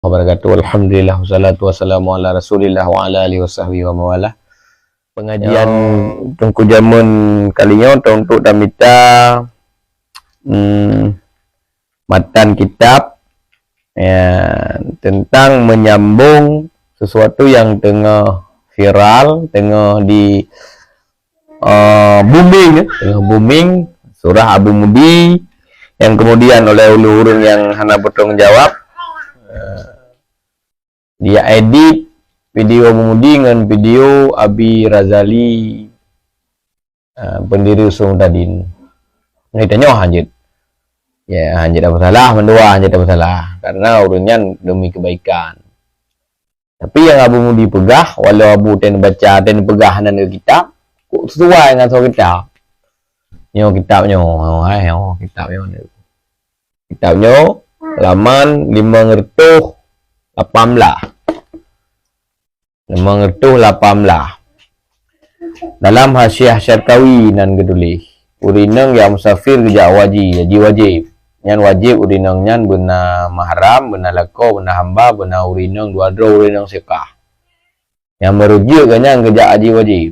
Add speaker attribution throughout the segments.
Speaker 1: Wabarakatuh. Alhamdulillah wassalatu wassalamu ala Rasulillah wa ala alihi wasahbihi wa mawalah. Pengajian tungku jamun kalinya untuk damita matan kitab ya, tentang menyambung sesuatu yang tengah viral, tengah di booming surah Abu Mudi yang kemudian oleh ulun yang hana bertanggung jawab dia edit video Mudi dengan video Abi Razali pendiri Usung Tadin. Nah, ditanya hanjit. Ya, hanjit apa salah, mendua hanjit apa salah. Karena urunnya demi kebaikan. Tapi yang Abu Mudi pegah, walau Abu ten baca, ten pegah dan kitab, kok sesuai dengan soal kitab. Kitabnya, kitabnya laman 518 dalam Hasyiah Syarkawi nan gedulih urinang yang musafir gejak wajib nyan wajib urinang nyan bena mahram bena lako bena hamba bena urinang dua dro urinang sekah yang merujuk kanya gejak haji wajib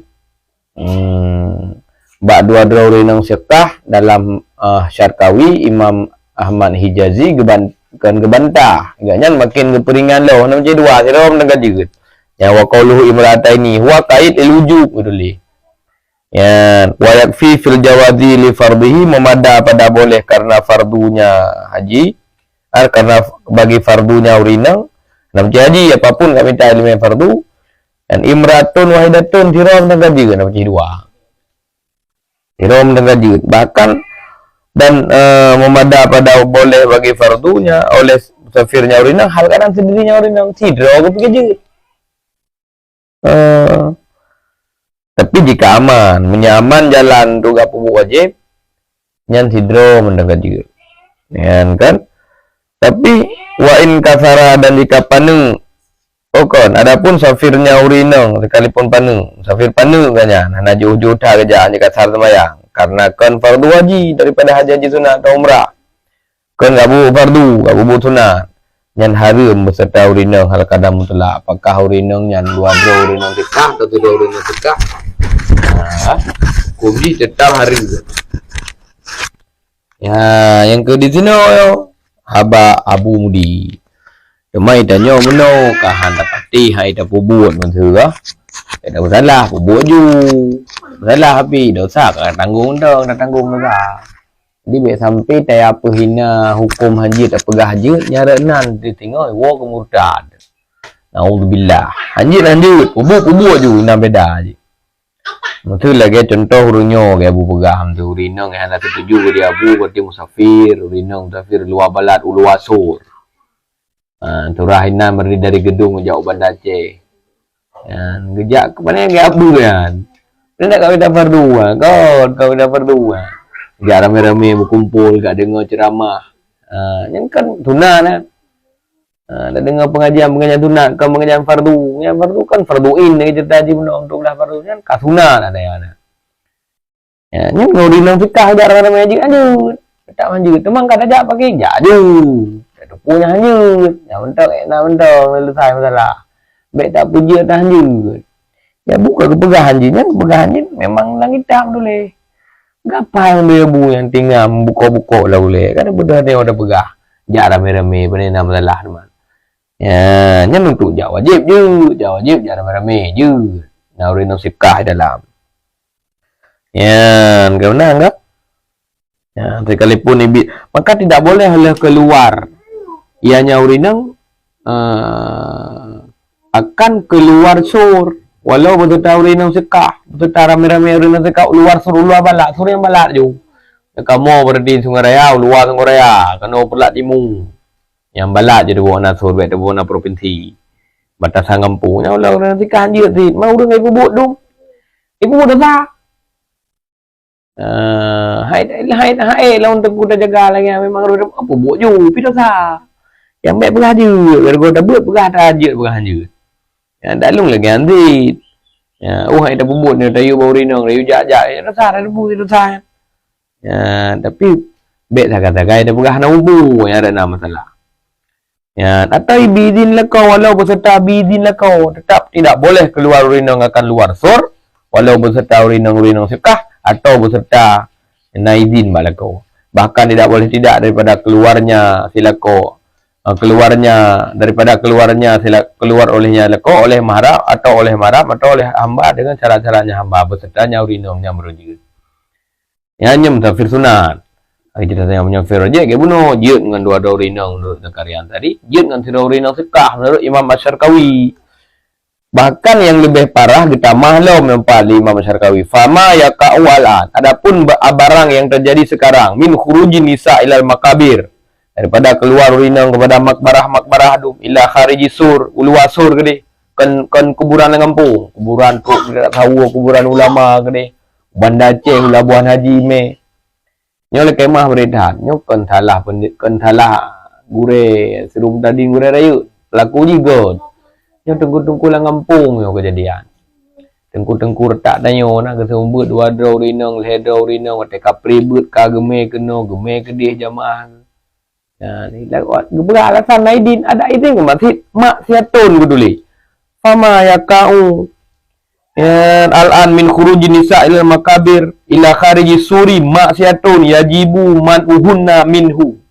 Speaker 1: bak dua dro urinang sekah dalam Syarkawi Imam Ahmad Hijazi gebantah gaknya makin keperingan lo namanya dua sira menegak juga ya wa qauluhu imrata ini huwa kait ilujub uduli ya wa yakfi fil jawazi li fardhihi memada pada boleh karena fardunya haji karena bagi fardunya urinang namanya haji apapun kami tak ilmu fardu dan imratun wahidatun sira menegak juga namanya dua sira menegak juga bahkan dan memada pada boleh bagi fardunya oleh musafirnya urinang hal kadang sendirinya urinang sidra aku pikir tapi jika aman menyaman jalan tugas pupuk wajib nyan sidra mendengar juga kan tapi wa in kasara dan jika panu okon adapun safirnya urinang sekalipun panu safir panu kanyan hana jauh-jauh dah kerjaan jika kasar semayang karena kan fardu wajib daripada haji sunat atau umrah kan gabu fardu gabu sunat nyan harum beserta urinang hal kadang mutlak apakah urinang nyan dua dro urinang tekah atau tiga urinang tekah kubi tetap harum ya yang ke di sini haba Abu Mudi demai tanya meno kahan dapati hai dah bubuat mentera tak salah bubuat ju salah tapi dosa kan tanggung dah tanggung dosa jadi biar sampai tak apa hina hukum haji tak pegah haji nyaranan ditinggal wa kemurtad naudzubillah haji bubu ju nak beda haji betul lagi contoh urunyo ke Abu pegah tu urinang yang ada setuju dia Abu berarti musafir urinang musafir luar balat ulu asur turahina berdiri dari gedung jauh Banda Aceh kan gejak kepada yang Abu kan dia nak kau dah fardu kau dah fardu gak rame-rame berkumpul gak dengar ceramah yang kan tunat kan dah dengar pengajian tunat kan pengajian fardu yang fardu kan farduin ni cerita haji benda untuk belah fardu kan kat sunat ada ya yang urinang fikah ajar rame haji anjut tak manjut temang kat ajak pakai jadu tak punya anjut ya mentok selesai masalah baik tak puji tak anjut ya buka kepegahan haji memang langit hitam dulu gapa yang bebu yang tinggal buka-buka lah boleh kan benda dia ada pegah jak rame-rame benda nama salah teman ya nyen untuk jak wajib jak rame-rame je nah urinang sikah dalam ya gimana enggak ya sekalipun ibi maka tidak boleh oleh keluar ianya urinang akan keluar sur walau betul urinang sekah betul rame-rame urinang sekah luar sur luar balat sur yang balat ju kamu berdiri Sungai Raya luar Sungai Raya kena Pelat Timur yang balat je debu na sur bet debu na provinsi batasan kampungnya ulah urinang sekah anjir ti mau dengan ibu buat dong ibu dah sah hai lah untuk kita jaga lagi memang apa buat ju pi dah sah yang baik pegah je kalau dah buat pegah dah je pegah je ya dah lung lagi nanti ya hai dah bubut ni tayu bau rinang tayu jak-jak ya rasa dah debu tu sah ya tapi baik dah kata gai dah pegah na ubu ya ada nama masalah Ya, atau bidin lekau walau beserta bidin lekau tetap tidak boleh keluar urinong akan luar sur walau beserta urinong sekah atau beserta naidin balakau. Bahkan tidak boleh tidak daripada keluarnya silako keluar olehnya leko oleh mahram atau oleh hamba dengan cara-caranya hamba besertanya urinongnya merujuk. Ya nyem tafsir sunat. Kita tanya menyafir aja kayak bunuh jut dengan dua urinong menurut nekarian tadi, jut dengan tiga urinong sekah menurut Imam Asy'arqawi. Bahkan yang lebih parah kita mahlo mempali Imam Asy'arqawi. Fama yaqa'u alan. Adapun barang yang terjadi sekarang min khurujin nisa ilal makabir, daripada keluar urinong kepada makbarah dum ila khariji sur ulu asur gede kan kuburan ngampung kuburan tu tidak tahu kuburan ulama gede Banda Aceh Labuan Haji me nyo le kemah beredan nyo kan thalah gure serum tadi gure rayu pelaku jigot nyo tengku lang ngampung nyo kejadian tengku retak danyo na ke seumbut dua urinong ledo urinong te kapri beut ka geme kedih jamaah. Ya, ni lewat beralasan naidin ada itu ke masjid maksiatun guduli. Fama yaqa'u al-an min khurujin nisa ila makabir ila khariji suri maksiatun yajibu man uhunna minhu.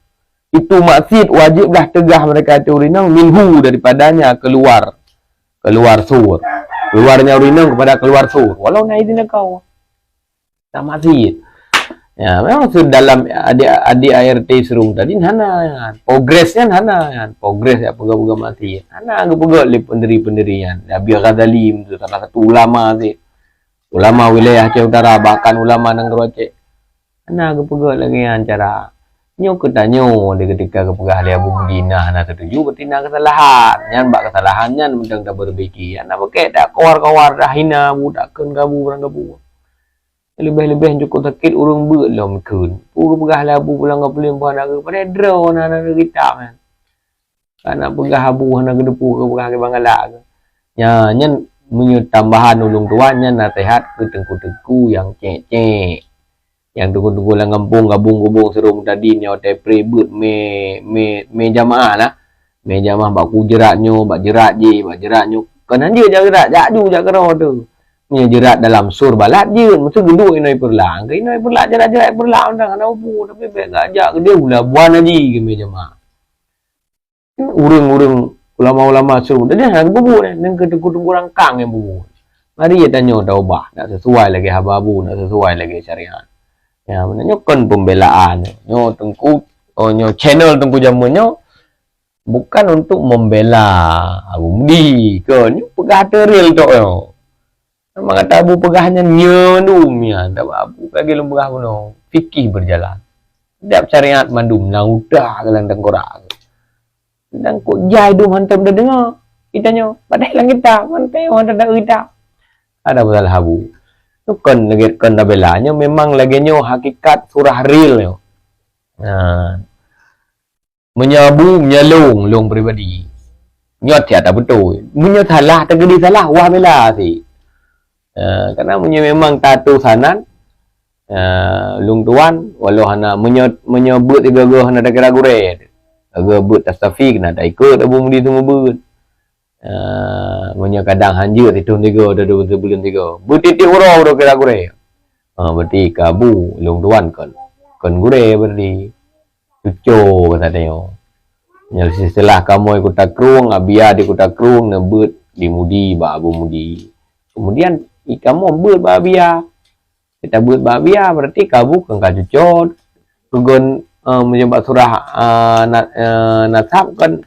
Speaker 1: Itu maksiat wajiblah tegah mereka itu urinong minhu daripadanya keluar sur. Keluarnya urinong kepada keluar sur. Walau naidin kau. Tak maksiat. Ya, memang sudah dalam adik ART serung tadi hana progresnya hana progres ya pega-pega mati hana pega le pendiri-pendirian Abi Ghazali itu salah satu ulama sih ulama wilayah Aceh Utara bahkan ulama nang Aceh hana pega lagi cara nyo ketanyo de ketika kepegah ali Abu Medina hana setuju betina kesalahan nyan bak kesalahan nyan mendang tak berbaiki hana pakai dak kawar-kawar dah hina budakkeun gabu barang gabu lebih-lebih cukup sakit urung beut lah mekun. Pura pegah labu pulang ke pelim puan naga pada draw nak kita kan. Anak pegah abu nak depu ke pegah ke bangala. Nya nyen menyu tambahan ulung tuan nyen nasihat ke tengku-tengku yang cek-cek. Yang tengku-tengku lang kampung gabung-gabung serum tadi nyo tepre beut me jamaah lah. Me jamaah bak ku jeratnyo, bak jerat nyo. Kan dia jerat jaju jak kero tu. Menjerat dalam sur balat je mesti genduk inoi perlang ke inoi perlang jerat perlang undang ana upu tapi baik ngajak ke dia ulah buan haji ke meja mak urung ulama-ulama sur dia hang bubu nang ketengku orang kang yang bubu mari ya tanya taubah nak sesuai lagi hababu nak sesuai lagi syariat ya menanya kon pembelaan nyo tengku nyo channel tengku jamunyo bukan untuk membela Abu Mudi ke nyo pegah teril tok yo. Memang kata abu pegahnya nyendumnya. Tak abu kaki lembah kuno. Fikih berjalan. Setiap syariat mandum. Nang udah ke lantang korak. Dan kok jai dum hantam dah dengar. Kita nyo. Padahal lang kita. Mantai orang tak kita. Ada betul abu. Itu kan lagi kan belanya. Memang lagi nyo hakikat surah real nyo. Nah. Menyabu, menyalung. Long pribadi. Nyot tiada betul. Menyot salah. Tergedi salah. Wah bela sih. Karena memang tatu sanan lung tuan walau hana menyebut tiga-tiga hana ada kira gure aga but tasafik nak ikut Abu Mudi tu ngebut kadang hanjir itu tiga ada 2 bulan 3 but titik uro kira gure berarti kabu lung tuan kan gure berarti cuco kata dia nyal setelah kamu ikut takrung abia di ikut takrung nebut di Mudi ba Abu Mudi kemudian kamu buat babia kita buat babia berarti kabu kan kacucot kegon menjembat surah nasab kan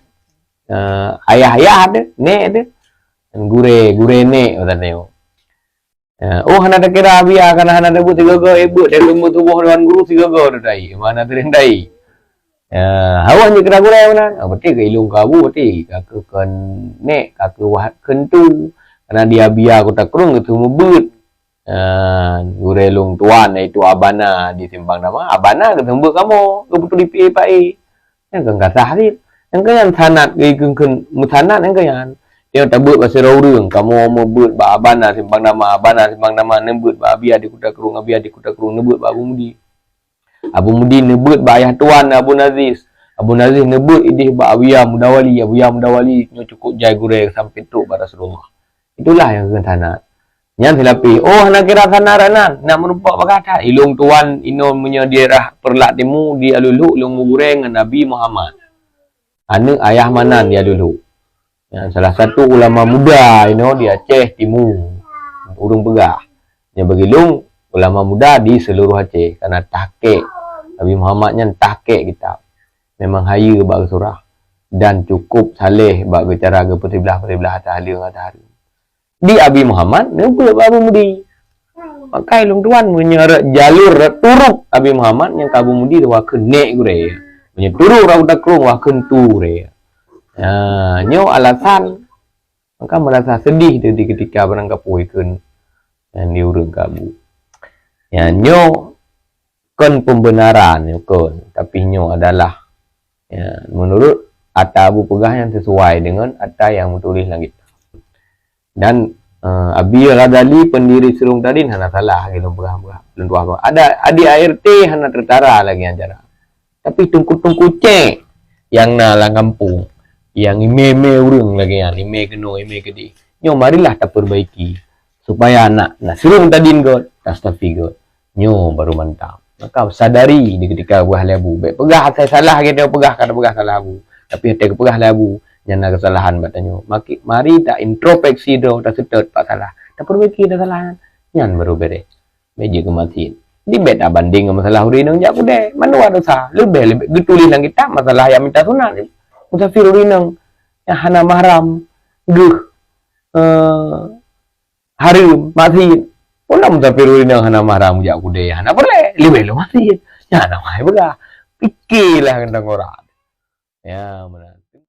Speaker 1: ayah deh nek deh gure nek katanya hana tak kira babia karena hana ada buat tiga ibu dan lumbu tubuh lawan guru tiga dai mana terendai hawan je kira gure mana berarti ke ilung kabu berarti kaku kan nek kaku wahat kentu karena dia biar kota kerung itu membut gurelung tuan itu abana di simpang nama abana ketemu kamu kebetul di PI yang kan kasah sih yang kan sanat geng mutanat yang kan dia tak buat pasal orang kamu mau buat ba abana simpang nama nembut ba biar di kota kerung nebut ba Abu Mudi nebut ba ayah tuan Abu Naziz Abu Nazih nebut idih ba Abu Mudawali nyo cukup jai gureng sampai truk pada Rasulullah. Itulah yang kentanat. Yang silapi, oh nak kira sanaranan, nak merupak berkata, ilung tuan ino punya daerah perlat timu di alulu ilung gureng dengan Nabi Muhammad. Anu ayah manan dia dulu. Ya, salah satu ulama muda ino di Aceh Timur. Urung pegah. Yang begilung ulama muda di seluruh Aceh karena tahqiq Nabi Muhammadnya tahqiq kitab. Memang haya bab surah dan cukup saleh bab cara ke pertibelah atas hari. Di Abi Muhammad ni pula Abu Mudi. Maka ilung tuan menyeret jalur turuk Abi Muhammad yang Abu Mudi wa kenek gure. Punya turuk ra utak krung wa kentu re. Nyo alasan maka merasa sedih di ketika barang kapuikeun dan diurung kabu. Ya nyo kon pembenaran nyo kon, tapi nyo adalah ya, menurut Atta Abu Pegah yang sesuai dengan Atta yang menulis langit. Dan Abi Ghazali pendiri Serung Tadin hana salah gitu Pegah. Ada adik ART hana tertara lagi acara. Tapi tungku-tungku cek yang nalang kampung, yang ime urung lagi yang ime keno ime kedi. Nyo marilah tak perbaiki supaya anak Serung Tadin god, tastafi god. Nyo baru mantap. Maka sadari di ketika buah labu. Baik pegah saya salah kita pegah kada pegah salah abu. Tapi hati pegah labu nyana kesalahan batanya. Mari tak introspeksi do tak setet pak salah. Tak perbaiki dah kesalahan. Nyan baru bere. Meja kematian. Di beda banding dengan masalah urinang jak kude. Mana dosa? Lebih getulis lang kita masalah yang minta sunat. Musafir urinang yang hana mahram geuh harum mati. Puna musafir urinang hana mahram jak kude hana boleh. Lebih lo mati. Nyana mai bega. Pikirlah tentang orang. Ya benar.